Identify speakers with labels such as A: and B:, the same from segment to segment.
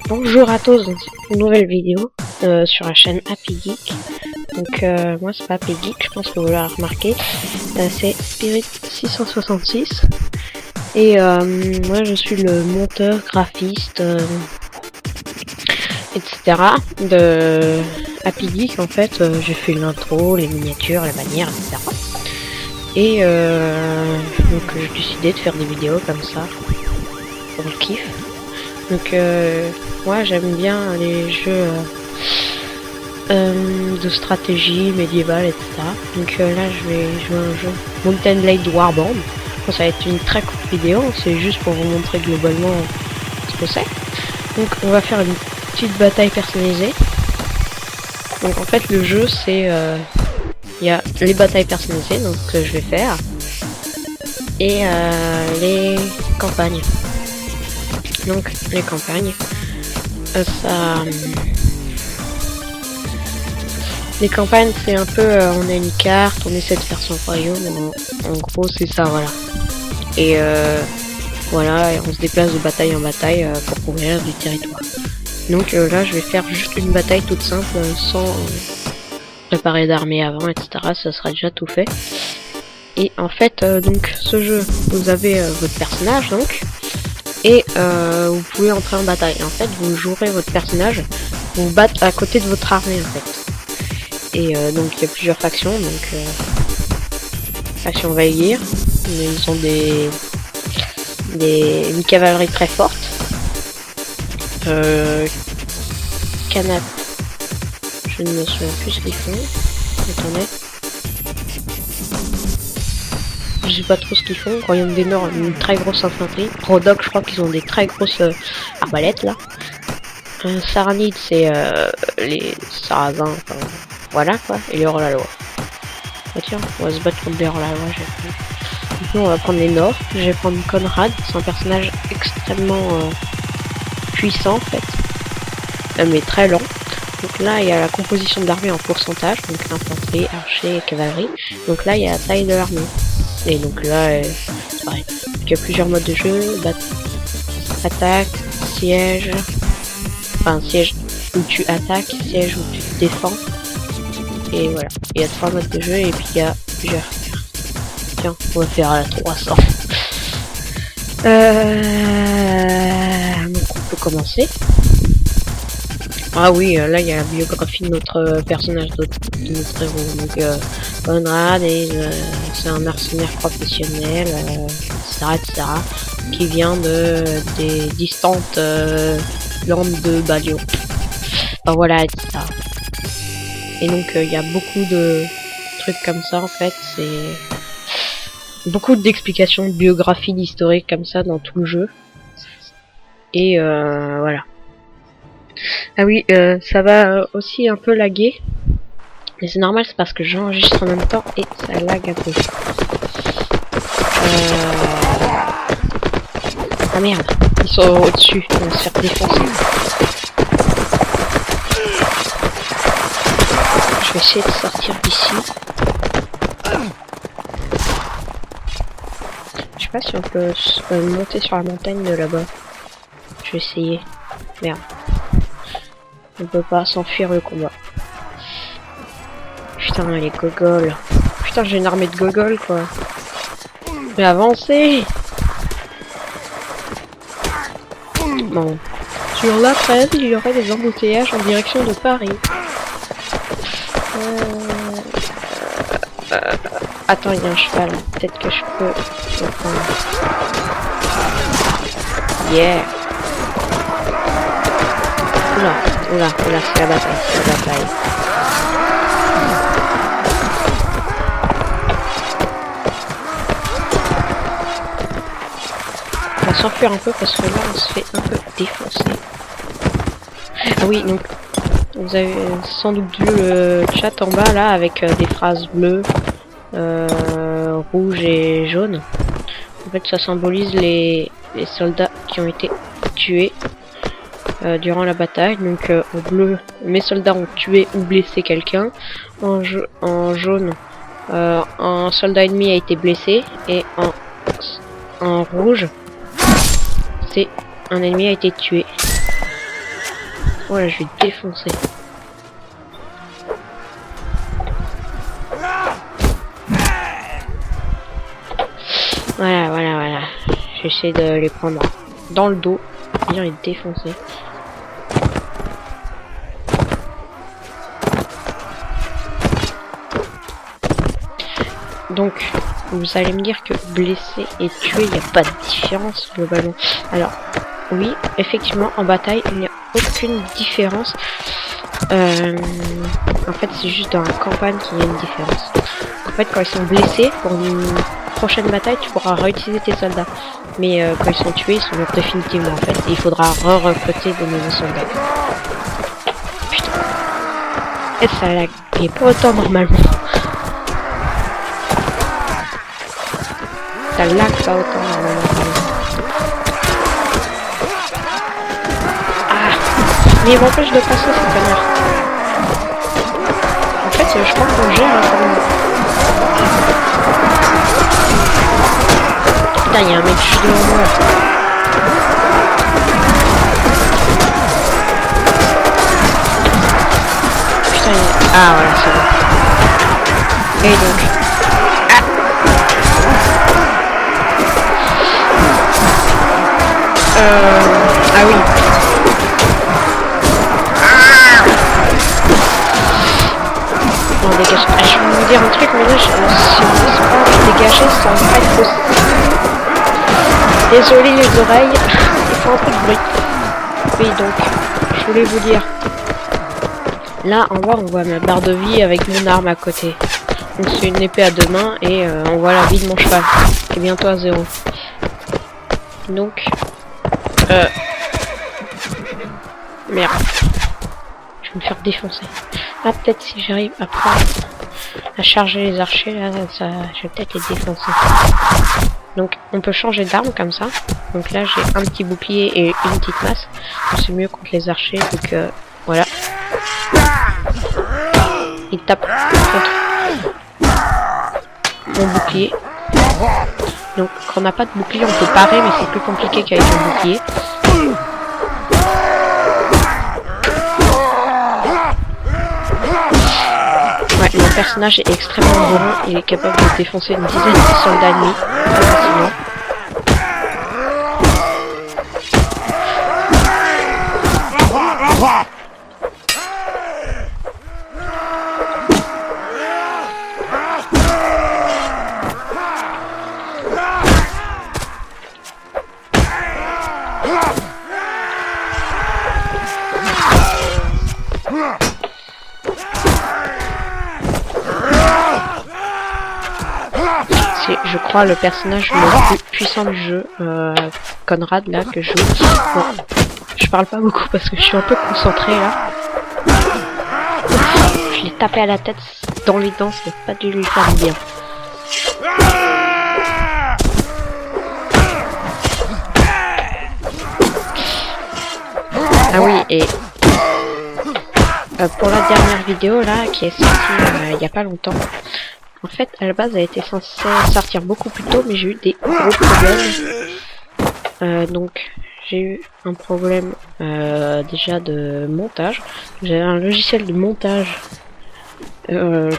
A: Bonjour à tous dans une nouvelle vidéo sur la chaîne Happy Geek. Donc moi c'est pas Happy Geek, je pense que vous l'avez remarqué, c'est Spirit 666 et moi je suis le monteur, graphiste, etc. de Happy Geek. En fait j'ai fait l'intro, les miniatures, les bannières, etc. Et donc j'ai décidé de faire des vidéos comme ça pour le kiff. Donc moi j'aime bien les jeux de stratégie médiévale, etc. Donc là je vais jouer à un jeu Mount & Blade Warband. Bon, ça va être une très courte vidéo, c'est juste pour vous montrer globalement ce que c'est. Donc on va faire une petite bataille personnalisée. Donc en fait le jeu c'est il y a les batailles personnalisées donc que je vais faire et les campagnes. Donc les campagnes, les campagnes c'est un peu, on a une carte, on essaie de faire son royaume, en gros c'est ça, voilà. Et voilà, et on se déplace de bataille en bataille pour couvrir du territoire. Donc là je vais faire juste une bataille toute simple, sans préparer d'armée avant, etc. Ça sera déjà tout fait. Et en fait donc ce jeu, vous avez votre personnage donc. Et vous pouvez entrer en bataille. En fait, vous jouerez votre personnage, vous battre à côté de votre armée en fait. Et donc il y a plusieurs factions. Donc faction Valyr, ils ont une cavalerie très forte. Kanat, je ne me souviens plus ce qu'ils font. Attendez. Je sais pas trop ce qu'ils font. Royaume des Nord, une très grosse infanterie. Rodok, je crois qu'ils ont des très grosses arbalètes là. Saranid, c'est les Sarrasins, enfin, voilà quoi. Et les hors-la-loi. Oh, tiens, on va se battre contre les hors-la-loi. Maintenant, on va prendre les Nord. Je vais prendre Conrad, c'est un personnage extrêmement puissant en fait, mais très lent. Donc là, il y a la composition de l'armée en pourcentage, donc infanterie, archer, cavalerie. Donc là, il y a la taille de l'armée. Et donc là, c'est pareil. Il y a plusieurs modes de jeu, attaque, siège, enfin siège où tu attaques, siège où tu te défends. Et voilà, il y a 3 modes de jeu et puis il y a plusieurs cartes. Tiens, on va faire la 300. Donc on peut commencer. Ah oui, là il y a la biographie de notre personnage, de notre héros. Donc Conrad, c'est un mercenaire professionnel, etc., qui vient des distantes landes de Balion. Enfin voilà, etc. Et donc il y a beaucoup de trucs comme ça en fait, c'est beaucoup d'explications, de biographies, d'historiques comme ça dans tout le jeu. Et voilà. Ah oui, ça va aussi un peu laguer. Mais c'est normal, c'est parce que j'enregistre en même temps et ça lag un peu. Ah merde, ils sont au-dessus, on va se faire défoncer. Je vais essayer de sortir d'ici. Je sais pas si on peut monter sur la montagne de là-bas. Je vais essayer. Merde. On peut pas s'enfuir le combat. Putain, les gogoles. Putain, j'ai une armée de gogoles, quoi. Mais avancez! Bon. Sur la 13, il y aurait des embouteillages en direction de Paris. Attends, il y a un cheval. Peut-être que je peux le prendre. Yeah! Oula, c'est la bataille, On va s'enfuir un peu parce que là on se fait un peu défoncer. Ah oui, donc vous avez sans doute vu le chat en bas là avec des phrases bleues, rouges et jaunes. En fait ça symbolise les soldats qui ont été tués durant la bataille. Donc au bleu, mes soldats ont tué ou blessé quelqu'un. En jaune, un soldat ennemi a été blessé. Et en rouge, c'est un ennemi a été tué. Voilà, je vais défoncer. Voilà. J'essaie de les prendre dans le dos, bien les défoncer. Donc, vous allez me dire que blessé et tué, il n'y a pas de différence globalement. Alors, oui, effectivement, en bataille, il n'y a aucune différence. En fait, c'est juste dans la campagne qu'il y a une différence. En fait, quand ils sont blessés, pour une prochaine bataille, tu pourras réutiliser tes soldats. Mais quand ils sont tués, ils sont morts définitivement en fait. Et il faudra re-recruter de nouveaux soldats. Putain. Et ça lag pas autant normalement. Ça lag pas autant normalement. Ah, mais il m'empêche de passer cette connard. En fait, je crois qu'on gère un peu. Putain, il y a un mec juste devant moi. Putain, ah voilà, c'est bon. Et donc... Ah oui. Bon, dégage. Ah, je vais vous dire un truc, mais là, si on ne laisse pas dégager, ça va pas être possible. Désolé les oreilles, il faut un peu de bruit. Oui, donc, je voulais vous dire. Là, en bas, on voit ma barre de vie avec mon arme à côté. Donc, c'est une épée à deux mains et on voit la vie de mon cheval, qui est bientôt à 0. Donc, merde. Je vais me faire défoncer. Ah, peut-être si j'arrive après à charger les archers, là, ça, je vais peut-être les défoncer. Donc, on peut changer d'arme comme ça. Donc là, j'ai un petit bouclier et une petite masse. C'est mieux contre les archers, donc voilà. Il tape contre mon bouclier. Donc, quand on n'a pas de bouclier, on peut parer, mais c'est plus compliqué qu'avec un bouclier. Ouais, mon personnage est extrêmement bourrin, il est capable de défoncer une dizaine de soldats ennemis très facilement. C'est, je crois, le personnage le plus puissant du jeu, Conrad, là, que je joue. Bon, je parle pas beaucoup parce que je suis un peu concentré là. Je l'ai tapé à la tête dans les dents, ça n'a pas dû lui faire du bien. Ah oui, et pour la dernière vidéo là, qui est sortie il y a pas longtemps, en fait, à la base, elle était censée sortir beaucoup plus tôt, mais j'ai eu des gros problèmes. Donc, j'ai eu un problème déjà de montage. J'avais un logiciel de montage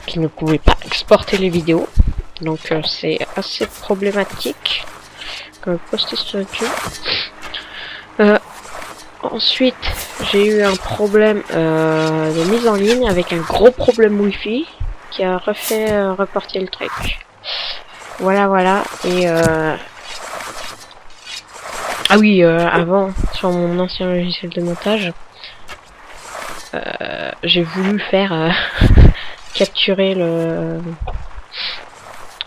A: qui ne pouvait pas exporter les vidéos. Donc, c'est assez problématique. Comme poster sur YouTube. Ensuite, j'ai eu un problème de mise en ligne avec un gros problème Wi-Fi qui a refait reporter le truc. Voilà. Et ah oui, avant, sur mon ancien logiciel de montage, j'ai voulu faire capturer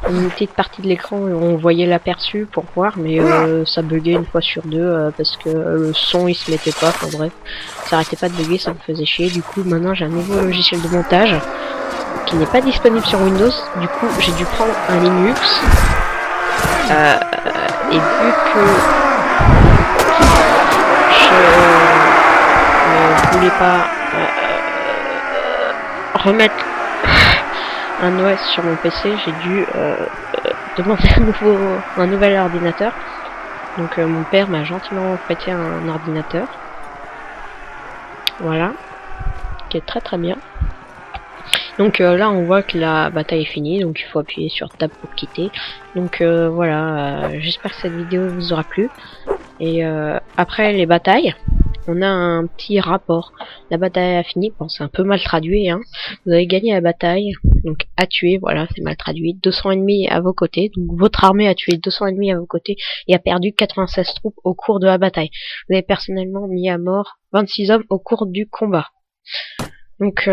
A: une petite partie de l'écran où on voyait l'aperçu pour voir, mais ça buguait une fois sur deux parce que le son il se mettait pas, enfin bref, ça arrêtait pas de bugger, ça me faisait chier. Du coup, maintenant j'ai un nouveau logiciel de montage qui n'est pas disponible sur Windows, du coup j'ai dû prendre un Linux et vu que je ne voulais pas remettre un OS sur mon PC, j'ai dû demander un nouvel ordinateur. Donc mon père m'a gentiment prêté un ordinateur Voilà, qui est très bien. Donc là on voit que la bataille est finie, donc il faut appuyer sur Tab pour quitter. Donc voilà, j'espère que cette vidéo vous aura plu. Et après les batailles, on a un petit rapport. La bataille a fini, bon c'est un peu mal traduit, hein. Vous avez gagné la bataille, donc a tué, voilà c'est mal traduit, 200 ennemis à vos côtés, donc votre armée a tué 200 ennemis à vos côtés et a perdu 96 troupes au cours de la bataille. Vous avez personnellement mis à mort 26 hommes au cours du combat. Donc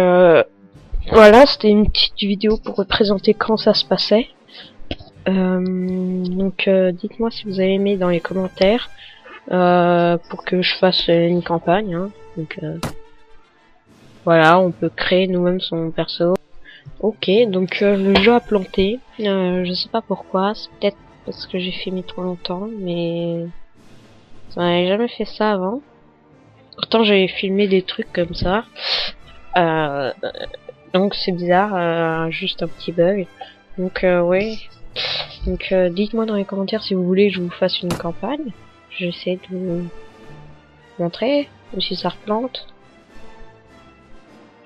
A: voilà, c'était une petite vidéo pour représenter quand ça se passait. Donc dites-moi si vous avez aimé dans les commentaires pour que je fasse une campagne. Hein. Donc voilà, on peut créer nous-mêmes son perso. Ok, donc le jeu a planté. Je sais pas pourquoi, c'est peut-être parce que j'ai filmé trop longtemps, mais ça n'avait jamais fait ça avant. Pourtant j'avais filmé des trucs comme ça. Donc c'est bizarre, juste un petit bug. Donc ouais. Donc dites-moi dans les commentaires si vous voulez que je vous fasse une campagne. J'essaie de vous montrer. Ou si ça replante.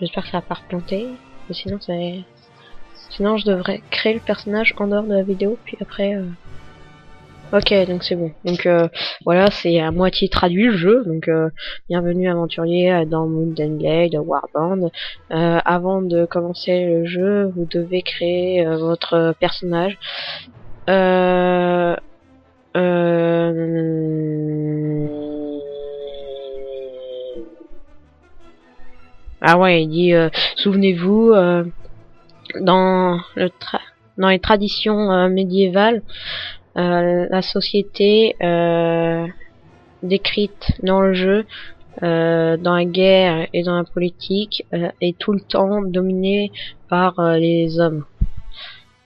A: J'espère que ça va pas replanter. Mais sinon sinon je devrais créer le personnage en dehors de la vidéo. Puis après ok, donc c'est bon. Donc voilà, c'est à moitié traduit le jeu. Donc bienvenue aventurier dans Mountain Blade, Warband. Avant de commencer le jeu, vous devez créer votre personnage. Ah ouais, il dit souvenez-vous dans les traditions médiévales. La société décrite dans le jeu, dans la guerre et dans la politique, est tout le temps dominée par les hommes,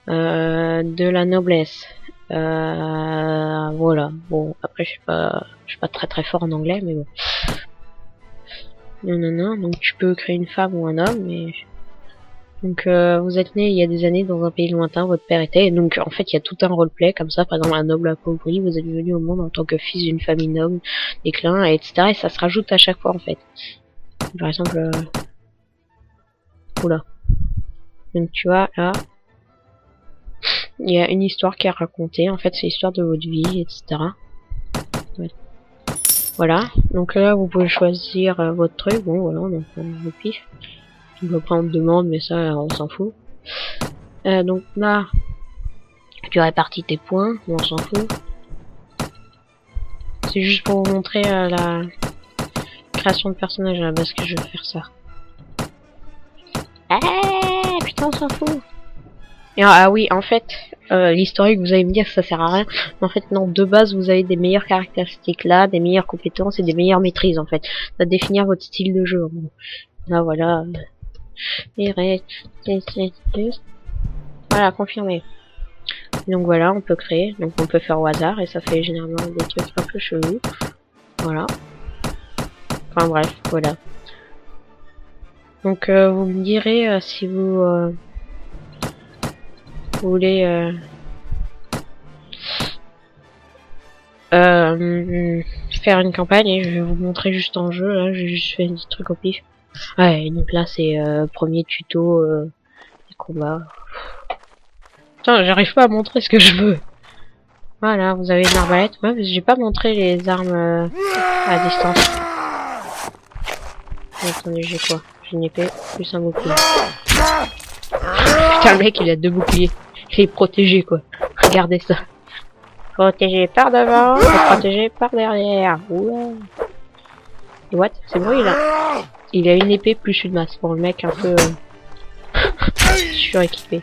A: de la noblesse. Voilà. Bon, après je suis pas très fort en anglais, mais bon. Non. Donc tu peux créer une femme ou un homme, mais donc vous êtes né il y a des années dans un pays lointain, votre père était, et donc en fait il y a tout un roleplay comme ça, par exemple un noble appauvri, vous êtes venu au monde en tant que fils d'une famille noble, déclin, etc. Et ça se rajoute à chaque fois en fait. Par exemple, oula. Donc tu vois là, il y a une histoire qui est racontée, en fait c'est l'histoire de votre vie, etc. Ouais. Voilà, donc là vous pouvez choisir votre truc, bon voilà, donc on pif. Après on te demande, mais ça on s'en fout. Donc là, tu répartis tes points, mais on s'en fout. C'est juste pour vous montrer la création de personnage à la base que je vais faire ça. Putain on s'en fout. Et, ah oui, en fait, l'historique vous allez me dire que ça sert à rien. Mais en fait non, de base vous avez des meilleures caractéristiques là, des meilleures compétences et des meilleures maîtrises en fait. Ça va définir votre style de jeu. Bon. Là voilà. Voilà, confirmé. Donc voilà, on peut créer, donc on peut faire au hasard et ça fait généralement des trucs un peu chelous. Voilà. Enfin bref, voilà. Donc vous me direz si vous voulez faire une campagne et je vais vous montrer juste en jeu. Là, j'ai juste fait un petit truc au pif. Ouais, donc là c'est premier tuto des combats. Putain, j'arrive pas à montrer ce que je veux. Voilà, vous avez une arbalète. Ouais, mais j'ai pas montré les armes à distance. Attendez, j'ai quoi? J'ai une épée plus un bouclier. Putain, le mec il a 2 boucliers. Il est protégé quoi. Regardez ça. Protégé par devant et protégé par derrière. Ouais. What? C'est bruit là. Il a une épée plus une masse. Bon, le mec un peu suréquipé.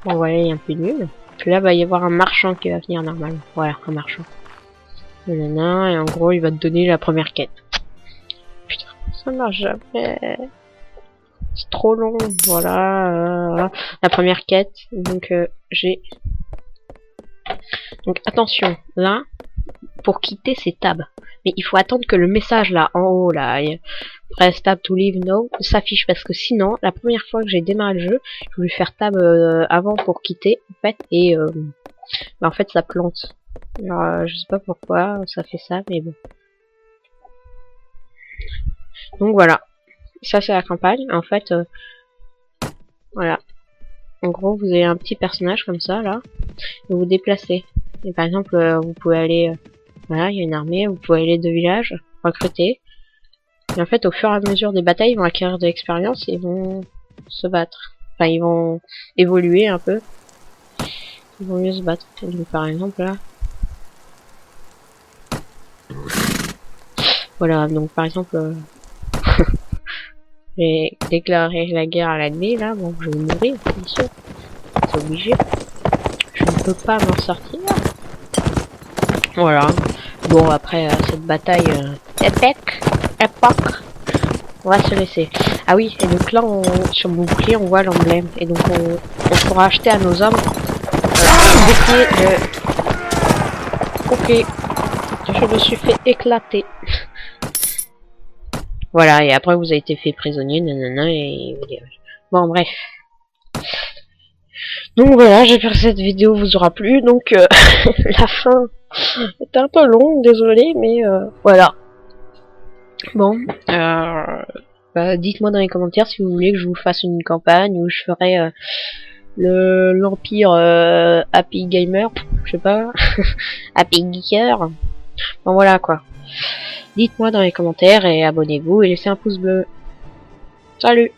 A: Bon, voilà, il est un peu nul. Puis là, va y avoir un marchand qui va venir normalement. Voilà, un marchand. Nanana, et en gros, il va te donner la première quête. Putain, ça marche jamais. C'est trop long. Voilà, la première quête. Donc, j'ai... Donc, attention. Là, pour quitter, c'est tab. Mais il faut attendre que le message là, en haut, là, press tab to leave now, s'affiche. Parce que sinon, la première fois que j'ai démarré le jeu, je voulais faire tab avant pour quitter, en fait, et bah, en fait, ça plante. Alors, je sais pas pourquoi ça fait ça, mais bon. Donc voilà, ça c'est la campagne. En fait, voilà. En gros, vous avez un petit personnage comme ça, là, et vous vous déplacez. Et par exemple, vous pouvez aller... voilà, il y a une armée, vous pouvez aller de village, recruter. Et en fait, au fur et à mesure des batailles, ils vont acquérir de l'expérience et ils vont se battre. Enfin, ils vont évoluer un peu. Ils vont mieux se battre. Donc, par exemple, là... voilà, donc par exemple... j'ai déclaré la guerre à l'ennemi, là, bon, je vais mourir, bien sûr. C'est obligé. Je ne peux pas m'en sortir. Voilà. Bon, après cette bataille épique, on va se laisser. Ah oui, et donc là, sur mon bouclier, on voit l'emblème. Et donc, on pourra acheter à nos hommes un bouclier de... Ok, je me suis fait éclater. Voilà, et après, vous avez été fait prisonnier, nanana, et... bon, bref. Donc voilà, j'espère que cette vidéo vous aura plu. Donc, la fin était un peu longue, désolé, mais voilà. Bon, bah, dites-moi dans les commentaires si vous voulez que je vous fasse une campagne où je ferai l'empire Happy Gamer, je sais pas, Happy Geeker. Bon voilà quoi. Dites-moi dans les commentaires et abonnez-vous et laissez un pouce bleu. Salut!